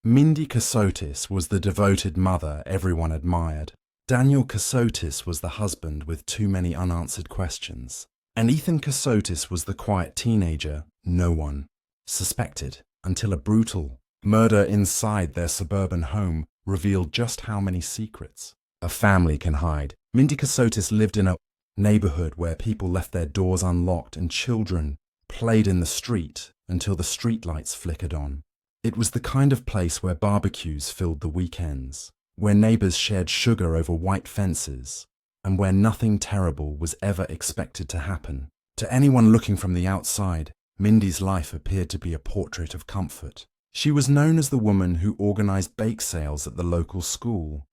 Mindi Kassotis was the devoted mother everyone admired. Daniel Kassotis was the husband with too many unanswered questions. And Ethan Kassotis was the quiet teenager no one suspected until a brutal murder inside their suburban home revealed just how many secrets a family can hide. Mindi Kassotis lived in a neighborhood where people left their doors unlocked and children played in the street until the streetlights flickered on. It was the kind of place where barbecues filled the weekends, where neighbors shared sugar over white fences, and where nothing terrible was ever expected to happen. To anyone looking from the outside, Mindi's life appeared to be a portrait of comfort. She was known as the woman who organized bake sales at the local school,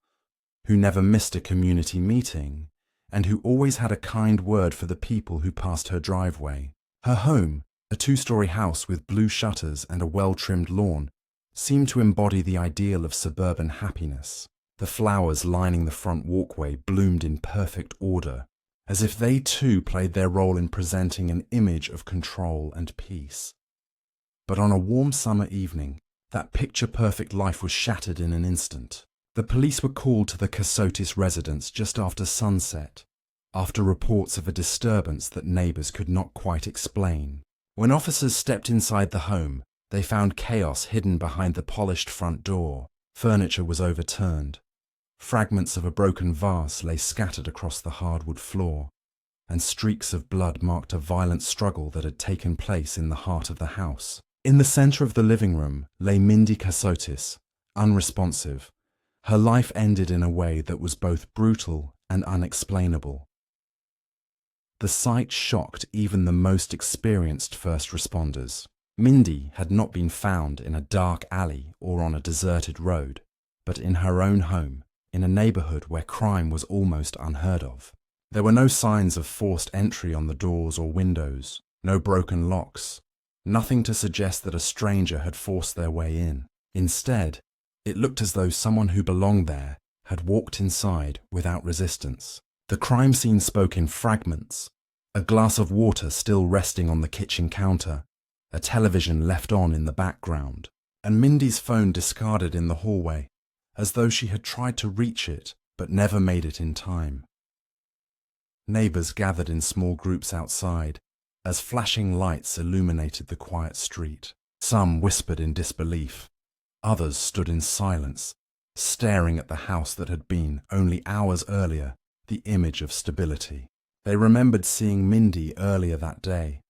who never missed a community meeting, and who always had a kind word for the people who passed her driveway. Her home, a two-story house with blue shutters and a well-trimmed lawn, seemed to embody the ideal of suburban happiness. The flowers lining the front walkway bloomed in perfect order, as if they too played their role in presenting an image of control and peace. But on a warm summer evening, that picture-perfect life was shattered in an instant. The police were called to the Kassotis residence just after sunset, after reports of a disturbance that neighbors could not quite explain. When officers stepped inside the home, they found chaos hidden behind the polished front door. Furniture was overturned. Fragments of a broken vase lay scattered across the hardwood floor, and streaks of blood marked a violent struggle that had taken place in the heart of the house. In the center of the living room lay Mindi Kassotis, unresponsive. Her life ended in a way that was both brutal and unexplainable. The sight shocked even the most experienced first responders. Mindi had not been found in a dark alley or on a deserted road, but in her own home, in a neighborhood where crime was almost unheard of. There were no signs of forced entry on the doors or windows, no broken locks, nothing to suggest that a stranger had forced their way in. Instead, it looked as though someone who belonged there had walked inside without resistance. The crime scene spoke in fragments, a glass of water still resting on the kitchen counter, a television left on in the background, and Mindi's phone discarded in the hallway, as though she had tried to reach it but never made it in time. Neighbors gathered in small groups outside, as flashing lights illuminated the quiet street. Some whispered in disbelief. Others stood in silence, staring at the house that had been, only hours earlier, the image of stability. They remembered seeing Mindi earlier that day,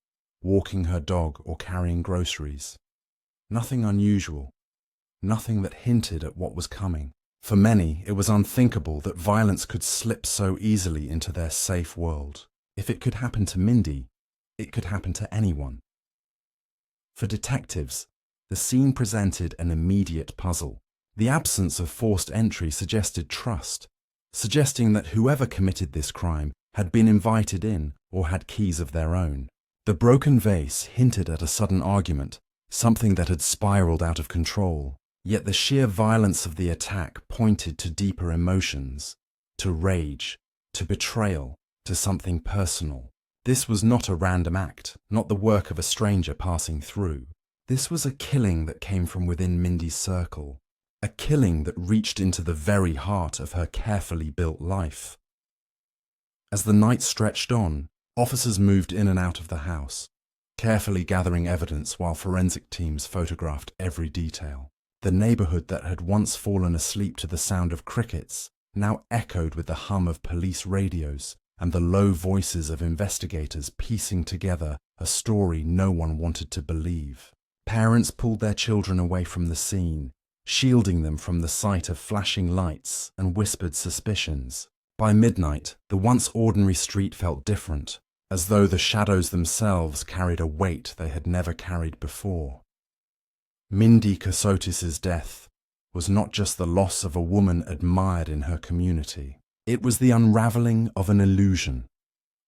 walking her dog or carrying groceries. Nothing unusual, nothing that hinted at what was coming. For many, it was unthinkable that violence could slip so easily into their safe world. If it could happen to Mindi, it could happen to anyone. For detectives, the scene presented an immediate puzzle. The absence of forced entry suggested trust, suggesting that whoever committed this crime had been invited in or had keys of their own. The broken vase hinted at a sudden argument, something that had spiraled out of control. Yet the sheer violence of the attack pointed to deeper emotions, to rage, to betrayal, to something personal. This was not a random act, not the work of a stranger passing through. This was a killing that came from within Mindi's circle, a killing that reached into the very heart of her carefully built life. As the night stretched on, officers moved in and out of the house, carefully gathering evidence while forensic teams photographed every detail. The neighborhood that had once fallen asleep to the sound of crickets now echoed with the hum of police radios and the low voices of investigators piecing together a story no one wanted to believe. Parents pulled their children away from the scene, shielding them from the sight of flashing lights and whispered suspicions. By midnight, the once ordinary street felt different, as though the shadows themselves carried a weight they had never carried before. Mindi Kassotis' death was not just the loss of a woman admired in her community. It was the unraveling of an illusion,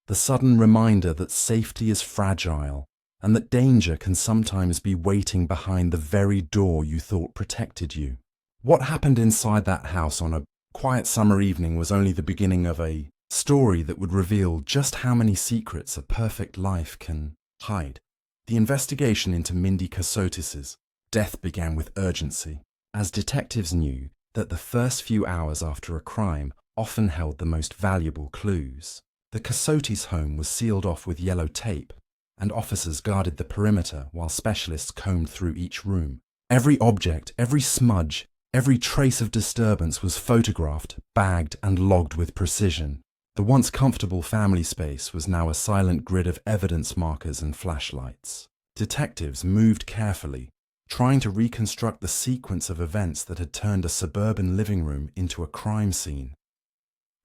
the sudden reminder that safety is fragile and that danger can sometimes be waiting behind the very door you thought protected you. What happened inside that house on a quiet summer evening was only the beginning of a story that would reveal just how many secrets a perfect life can hide. The investigation into Mindi Kassotis' death began with urgency. as detectives knew that the first few hours after a crime often held the most valuable clues. The Kassotis home was sealed off with yellow tape, and officers guarded the perimeter while specialists combed through each room. Every object, every smudge, every trace of disturbance was photographed, bagged, and logged with precision. The once comfortable family space was now a silent grid of evidence markers and flashlights. Detectives moved carefully, trying to reconstruct the sequence of events that had turned a suburban living room into a crime scene.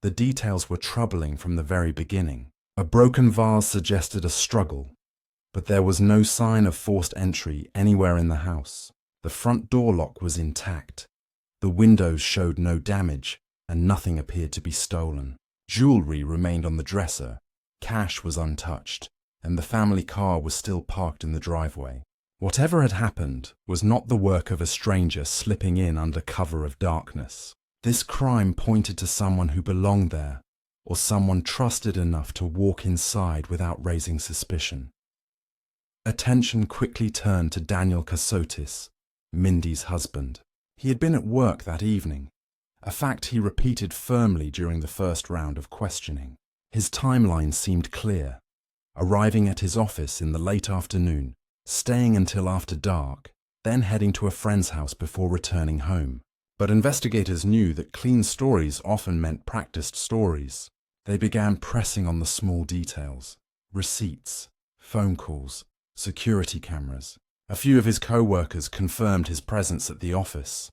The details were troubling from the very beginning. A broken vase suggested a struggle, but there was no sign of forced entry anywhere in the house. The front door lock was intact. The windows showed no damage, and nothing appeared to be stolen. Jewelry remained on the dresser, cash was untouched, and the family car was still parked in the driveway. Whatever had happened was not the work of a stranger slipping in under cover of darkness. This crime pointed to someone who belonged there, or someone trusted enough to walk inside without raising suspicion. Attention quickly turned to Daniel Kassotis, Mindi's husband. He had been at work that evening, a fact he repeated firmly during the first round of questioning. His timeline seemed clear, arriving at his office in the late afternoon, staying until after dark, then heading to a friend's house before returning home. But investigators knew that clean stories often meant practiced stories. They began pressing on the small details: receipts, phone calls, security cameras. A few of his co-workers confirmed his presence at the office,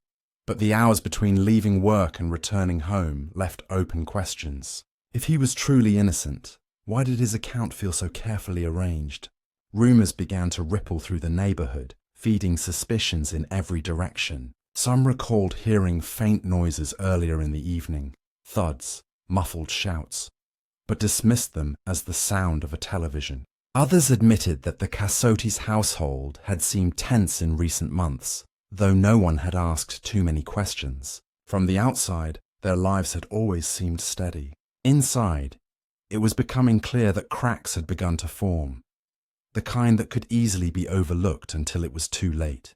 but the hours between leaving work and returning home left open questions. If he was truly innocent, why did his account feel so carefully arranged? Rumors began to ripple through the neighborhood, feeding suspicions in every direction. Some recalled hearing faint noises earlier in the evening, thuds, muffled shouts, but dismissed them as the sound of a television. Others admitted that the Kassotis household had seemed tense in recent months, though no one had asked too many questions. From the outside, their lives had always seemed steady. Inside, it was becoming clear that cracks had begun to form, the kind that could easily be overlooked until it was too late.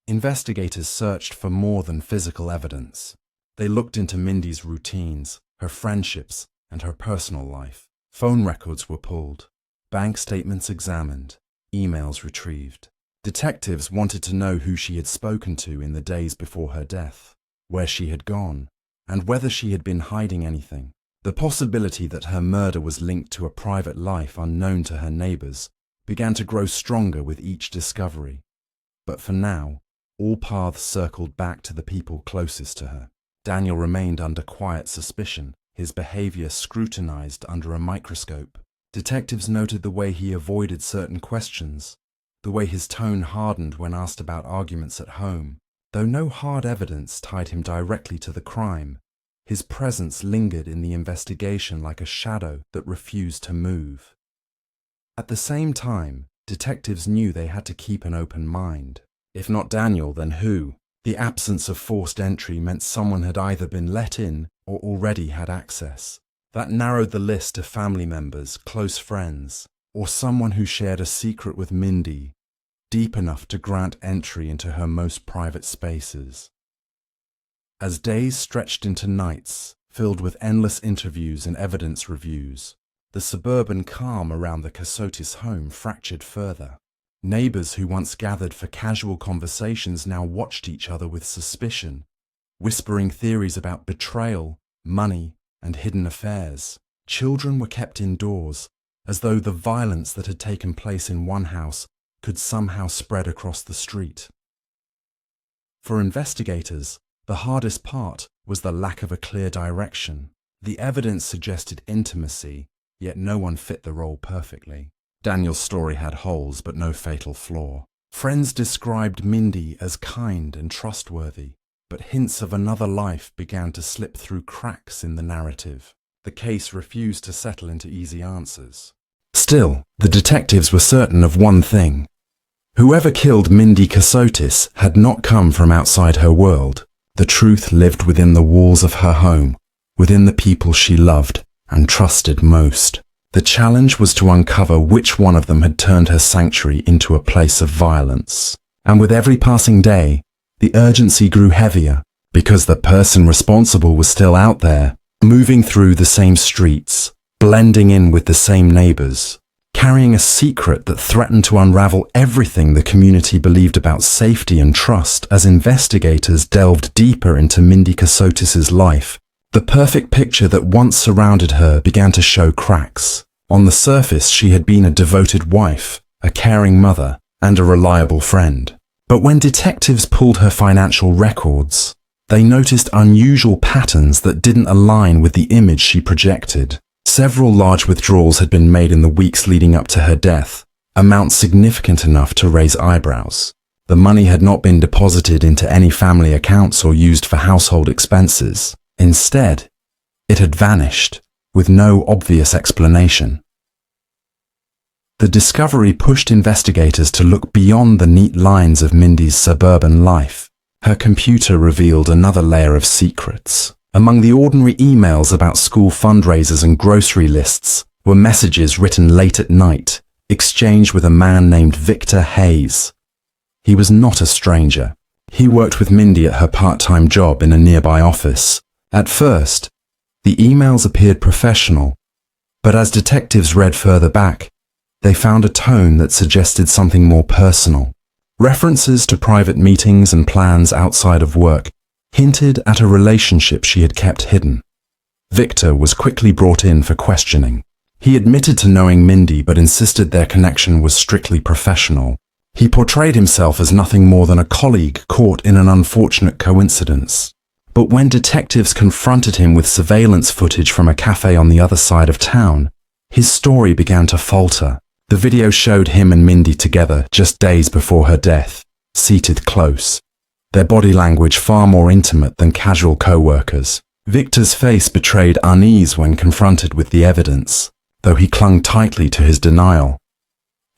Investigators searched for more than physical evidence. They looked into Mindi's routines, her friendships, and her personal life. Phone records were pulled, bank statements examined, emails retrieved. Detectives wanted to know who she had spoken to in the days before her death, where she had gone, and whether she had been hiding anything. The possibility that her murder was linked to a private life unknown to her neighbors began to grow stronger with each discovery. But for now, all paths circled back to the people closest to her. Daniel remained under quiet suspicion, his behavior scrutinized under a microscope. Detectives noted the way he avoided certain questions, the way his tone hardened when asked about arguments at home. Though no hard evidence tied him directly to the crime, his presence lingered in the investigation like a shadow that refused to move. At the same time, detectives knew they had to keep an open mind. If not Daniel, then who? The absence of forced entry meant someone had either been let in or already had access. That narrowed the list to family members, close friends, or someone who shared a secret with Mindi, deep enough to grant entry into her most private spaces. As days stretched into nights, filled with endless interviews and evidence reviews, the suburban calm around the Kassotis home fractured further. Neighbors who once gathered for casual conversations now watched each other with suspicion, whispering theories about betrayal, money, and hidden affairs. Children were kept indoors, as though the violence that had taken place in one house could somehow spread across the street. For investigators, the hardest part was the lack of a clear direction. The evidence suggested intimacy, yet no one fit the role perfectly. Daniel's story had holes but no fatal flaw. Friends described Mindi as kind and trustworthy, but hints of another life began to slip through cracks in the narrative. The case refused to settle into easy answers. Still, the detectives were certain of one thing. Whoever killed Mindi Kassotis had not come from outside her world. The truth lived within the walls of her home, within the people she loved and trusted most. The challenge was to uncover which one of them had turned her sanctuary into a place of violence. And with every passing day, the urgency grew heavier, because the person responsible was still out there, moving through the same streets, blending in with the same neighbors, carrying a secret that threatened to unravel everything the community believed about safety and trust. As investigators delved deeper into Mindi Kassotis' life, the perfect picture that once surrounded her began to show cracks. On the surface, she had been a devoted wife, a caring mother, and a reliable friend. But when detectives pulled her financial records, they noticed unusual patterns that didn't align with the image she projected. Several large withdrawals had been made in the weeks leading up to her death, amounts significant enough to raise eyebrows. The money had not been deposited into any family accounts or used for household expenses. Instead, it had vanished, with no obvious explanation. The discovery pushed investigators to look beyond the neat lines of Mindi's suburban life. Her computer revealed another layer of secrets. Among the ordinary emails about school fundraisers and grocery lists were messages written late at night, exchanged with a man named Victor Hayes. He was not a stranger. He worked with Mindi at her part-time job in a nearby office. At first, the emails appeared professional, but as detectives read further back, they found a tone that suggested something more personal. References to private meetings and plans outside of work hinted at a relationship she had kept hidden. Victor was quickly brought in for questioning. He admitted to knowing Mindi but insisted their connection was strictly professional. He portrayed himself as nothing more than a colleague caught in an unfortunate coincidence. But when detectives confronted him with surveillance footage from a cafe on the other side of town, his story began to falter. The video showed him and Mindi together just days before her death, seated close, their body language far more intimate than casual co-workers. Victor's face betrayed unease when confronted with the evidence, though he clung tightly to his denial.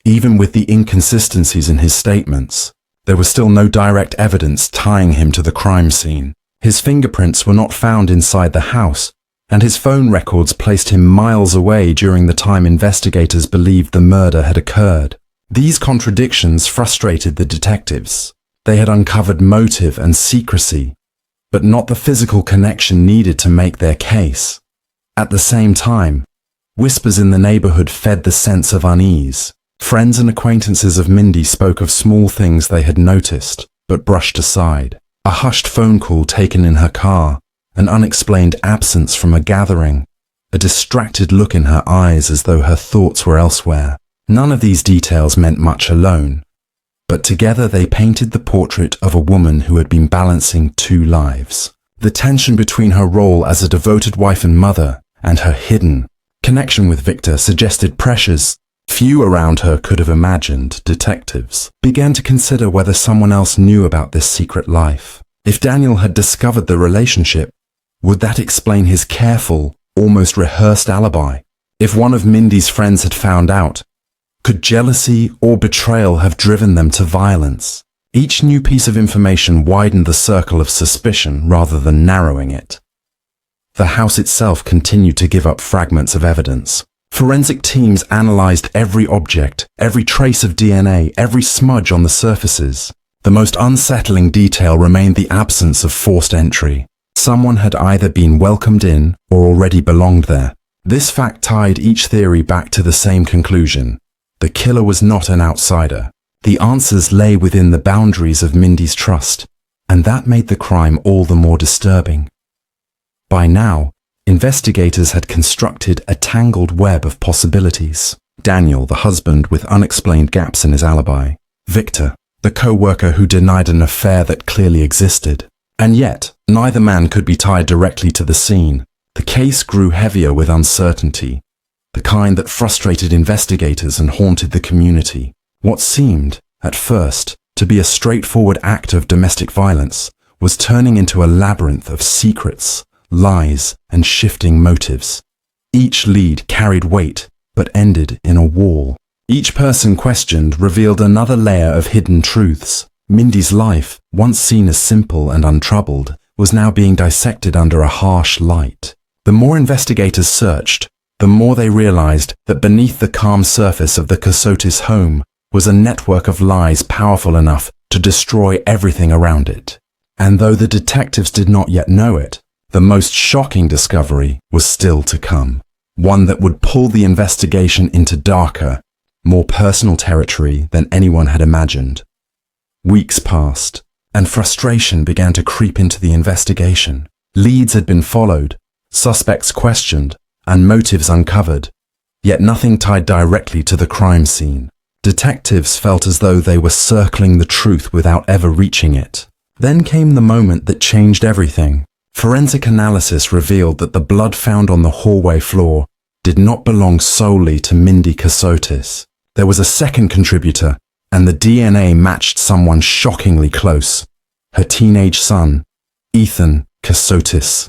Even with the inconsistencies in his statements, there was still no direct evidence tying him to the crime scene. His fingerprints were not found inside the house, and his phone records placed him miles away during the time investigators believed the murder had occurred. These contradictions frustrated the detectives. They had uncovered motive and secrecy, but not the physical connection needed to make their case. At the same time, whispers in the neighborhood fed the sense of unease. Friends and acquaintances of Mindi spoke of small things they had noticed, but brushed aside. A hushed phone call taken in her car, an unexplained absence from a gathering, a distracted look in her eyes as though her thoughts were elsewhere. None of these details meant much alone, but together they painted the portrait of a woman who had been balancing two lives. The tension between her role as a devoted wife and mother and her hidden connection with Victor suggested pressures few around her could have imagined. Detectives began to consider whether someone else knew about this secret life. If Daniel had discovered the relationship, would that explain his careful, almost rehearsed alibi? If one of Mindi's friends had found out, could jealousy or betrayal have driven them to violence? Each new piece of information widened the circle of suspicion rather than narrowing it. The house itself continued to give up fragments of evidence. Forensic teams analyzed every object, every trace of DNA, every smudge on the surfaces. The most unsettling detail remained the absence of forced entry. Someone had either been welcomed in or already belonged there. This fact tied each theory back to the same conclusion. The killer was not an outsider. The answers lay within the boundaries of Mindi's trust, and that made the crime all the more disturbing. By now, investigators had constructed a tangled web of possibilities. Daniel, the husband with unexplained gaps in his alibi. Victor, the co-worker who denied an affair that clearly existed. And yet, neither man could be tied directly to the scene. The case grew heavier with uncertainty, the kind that frustrated investigators and haunted the community. What seemed, at first, to be a straightforward act of domestic violence was turning into a labyrinth of secrets, lies, and shifting motives. Each lead carried weight, but ended in a wall. Each person questioned revealed another layer of hidden truths. Mindi's life, once seen as simple and untroubled, was now being dissected under a harsh light. The more investigators searched, the more they realized that beneath the calm surface of the Kassotis home was a network of lies powerful enough to destroy everything around it. And though the detectives did not yet know it, the most shocking discovery was still to come, one that would pull the investigation into darker, more personal territory than anyone had imagined. Weeks passed, and frustration began to creep into the investigation. Leads had been followed, suspects questioned, and motives uncovered, yet nothing tied directly to the crime scene. Detectives felt as though they were circling the truth without ever reaching it. Then came the moment that changed everything. Forensic analysis revealed that the blood found on the hallway floor did not belong solely to Mindi Kassotis. There was a second contributor, and the DNA matched someone shockingly close: her teenage son, Ethan Kassotis.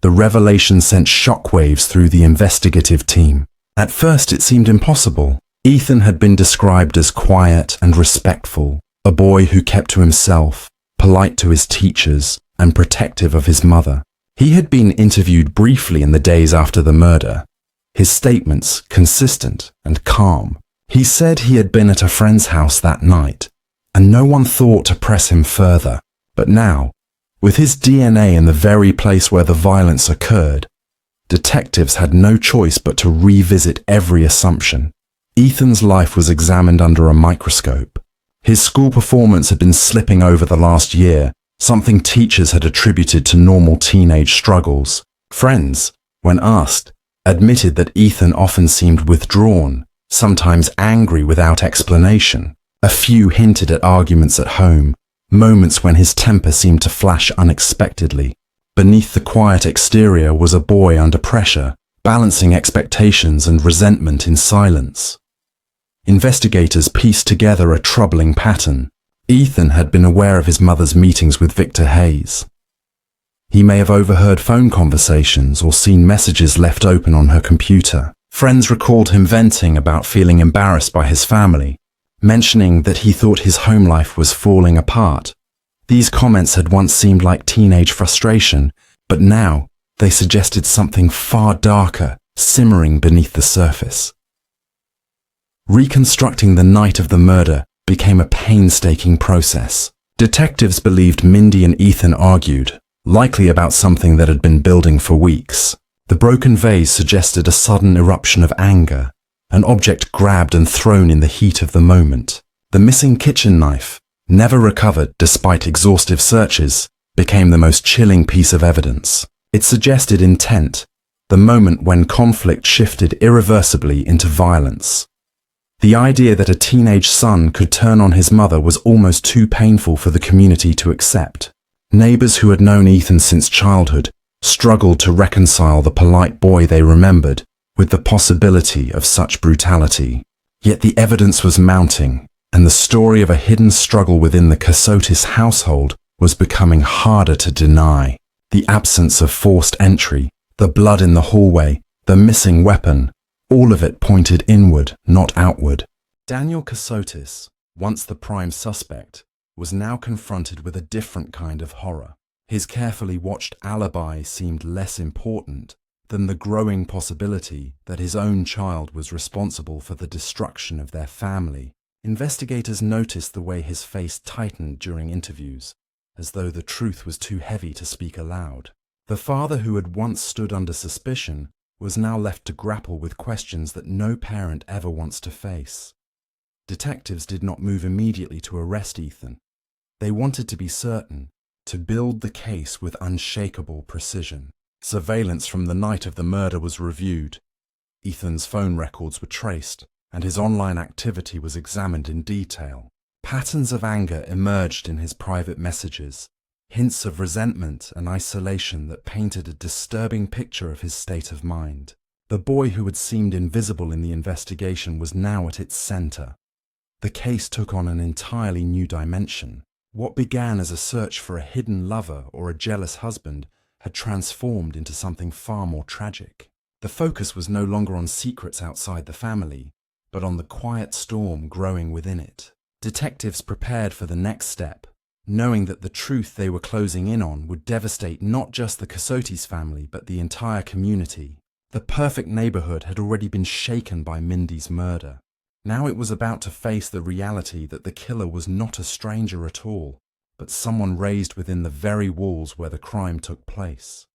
The revelation sent shockwaves through the investigative team. At first it seemed impossible. Ethan had been described as quiet and respectful, a boy who kept to himself, polite to his teachers, and protective of his mother. He had been interviewed briefly in the days after the murder, his statements consistent and calm. He said he had been at a friend's house that night, and no one thought to press him further. But now, with his DNA in the very place where the violence occurred, detectives had no choice but to revisit every assumption. Ethan's life was examined under a microscope. His school performance had been slipping over the last year, something teachers had attributed to normal teenage struggles. Friends, when asked, admitted that Ethan often seemed withdrawn, sometimes angry without explanation. A few hinted at arguments at home, moments when his temper seemed to flash unexpectedly. Beneath the quiet exterior was a boy under pressure, balancing expectations and resentment in silence. Investigators pieced together a troubling pattern. Ethan had been aware of his mother's meetings with Victor Hayes. He may have overheard phone conversations or seen messages left open on her computer. Friends recalled him venting about feeling embarrassed by his family, mentioning that he thought his home life was falling apart. These comments had once seemed like teenage frustration, but now they suggested something far darker, simmering beneath the surface. Reconstructing the night of the murder became a painstaking process. Detectives believed Mindi and Ethan argued, likely about something that had been building for weeks. The broken vase suggested a sudden eruption of anger, an object grabbed and thrown in the heat of the moment. The missing kitchen knife, never recovered despite exhaustive searches, became the most chilling piece of evidence. It suggested intent, the moment when conflict shifted irreversibly into violence. The idea that a teenage son could turn on his mother was almost too painful for the community to accept. Neighbors who had known Ethan since childhood struggled to reconcile the polite boy they remembered with the possibility of such brutality. Yet the evidence was mounting, and the story of a hidden struggle within the Kassotis household was becoming harder to deny. The absence of forced entry, the blood in the hallway, the missing weapon, all of it pointed inward, not outward. Daniel Kassotis, once the prime suspect, was now confronted with a different kind of horror. His carefully watched alibi seemed less important than the growing possibility that his own child was responsible for the destruction of their family. Investigators noticed the way his face tightened during interviews, as though the truth was too heavy to speak aloud. The father who had once stood under suspicion was now left to grapple with questions that no parent ever wants to face. Detectives did not move immediately to arrest Ethan. They wanted to be certain, to build the case with unshakable precision. Surveillance from the night of the murder was reviewed. Ethan's phone records were traced, and his online activity was examined in detail. Patterns of anger emerged in his private messages, hints of resentment and isolation that painted a disturbing picture of his state of mind. The boy who had seemed invisible in the investigation was now at its center. The case took on an entirely new dimension. What began as a search for a hidden lover or a jealous husband had transformed into something far more tragic. The focus was no longer on secrets outside the family, but on the quiet storm growing within it. Detectives prepared for the next step, knowing that the truth they were closing in on would devastate not just the Kassotis family, but the entire community. The perfect neighborhood had already been shaken by Mindi's murder. Now it was about to face the reality that the killer was not a stranger at all, but someone raised within the very walls where the crime took place.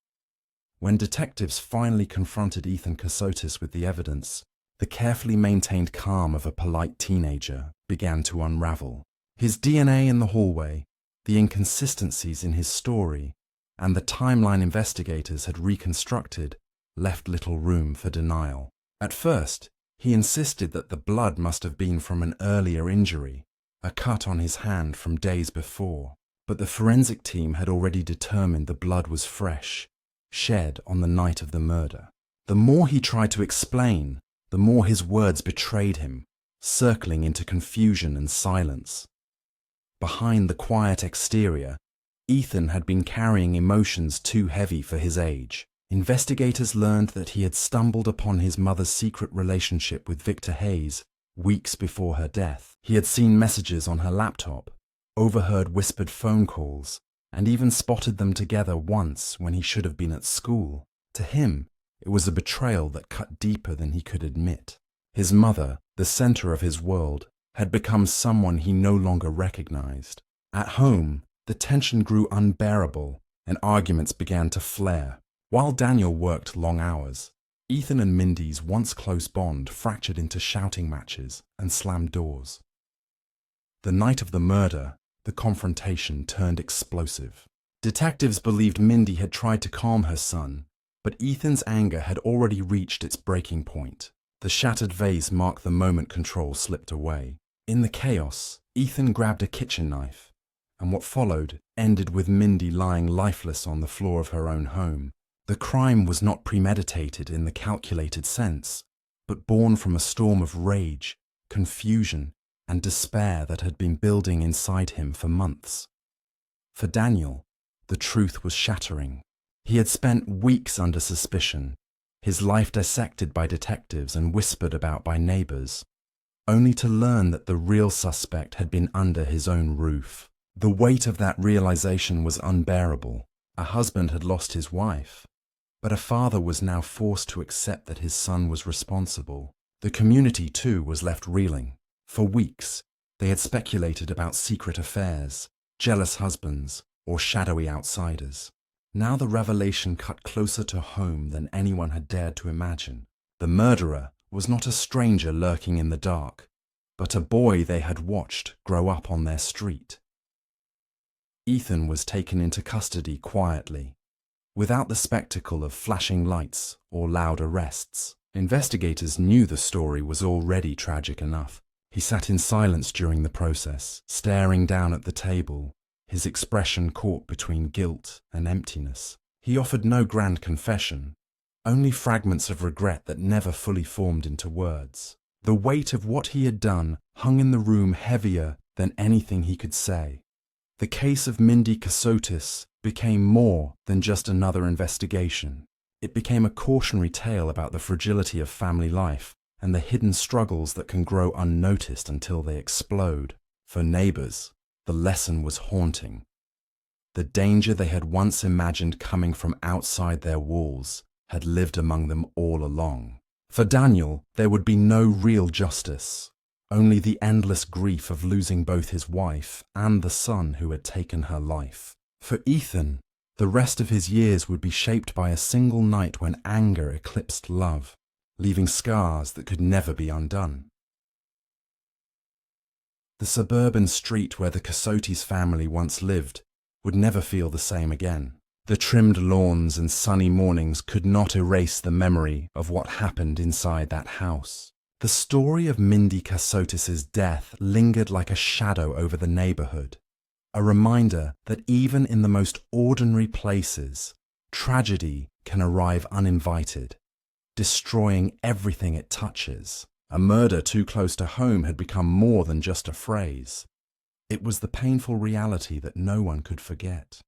When detectives finally confronted Ethan Kassotis with the evidence, the carefully maintained calm of a polite teenager began to unravel. His DNA in the hallway, the inconsistencies in his story, and the timeline investigators had reconstructed left little room for denial. At first, he insisted that the blood must have been from an earlier injury, a cut on his hand from days before. But the forensic team had already determined the blood was fresh, shed on the night of the murder. The more he tried to explain, the more his words betrayed him, circling into confusion and silence. Behind the quiet exterior, Ethan had been carrying emotions too heavy for his age. Investigators learned that he had stumbled upon his mother's secret relationship with Victor Hayes weeks before her death. He had seen messages on her laptop, overheard whispered phone calls, and even spotted them together once when he should have been at school. To him, it was a betrayal that cut deeper than he could admit. His mother, the center of his world, had become someone he no longer recognized. At home, the tension grew unbearable and arguments began to flare. While Daniel worked long hours, Ethan and Mindi's once close bond fractured into shouting matches and slammed doors. The night of the murder, the confrontation turned explosive. Detectives believed Mindi had tried to calm her son, but Ethan's anger had already reached its breaking point. The shattered vase marked the moment control slipped away. In the chaos, Ethan grabbed a kitchen knife, and what followed ended with Mindi lying lifeless on the floor of her own home. The crime was not premeditated in the calculated sense, but born from a storm of rage, confusion, and despair that had been building inside him for months. For Daniel, the truth was shattering. He had spent weeks under suspicion, his life dissected by detectives and whispered about by neighbors, only to learn that the real suspect had been under his own roof. The weight of that realization was unbearable. A husband had lost his wife, but a father was now forced to accept that his son was responsible. The community, too, was left reeling. For weeks, they had speculated about secret affairs, jealous husbands, or shadowy outsiders. Now the revelation cut closer to home than anyone had dared to imagine. The murderer was not a stranger lurking in the dark, but a boy they had watched grow up on their street. Ethan was taken into custody quietly, without the spectacle of flashing lights or loud arrests. Investigators knew the story was already tragic enough. He sat in silence during the process, staring down at the table, his expression caught between guilt and emptiness. He offered no grand confession, only fragments of regret that never fully formed into words. The weight of what he had done hung in the room heavier than anything he could say. The case of Mindi Kassotis became more than just another investigation. It became a cautionary tale about the fragility of family life and the hidden struggles that can grow unnoticed until they explode. For neighbors, the lesson was haunting. The danger they had once imagined coming from outside their walls had lived among them all along. For Daniel, there would be no real justice, only the endless grief of losing both his wife and the son who had taken her life. For Ethan, the rest of his years would be shaped by a single night when anger eclipsed love, leaving scars that could never be undone. The suburban street where the Kassotis family once lived would never feel the same again. The trimmed lawns and sunny mornings could not erase the memory of what happened inside that house. The story of Mindi Kassotis' death lingered like a shadow over the neighborhood, a reminder that even in the most ordinary places, tragedy can arrive uninvited, destroying everything it touches. A murder too close to home had become more than just a phrase. It was the painful reality that no one could forget.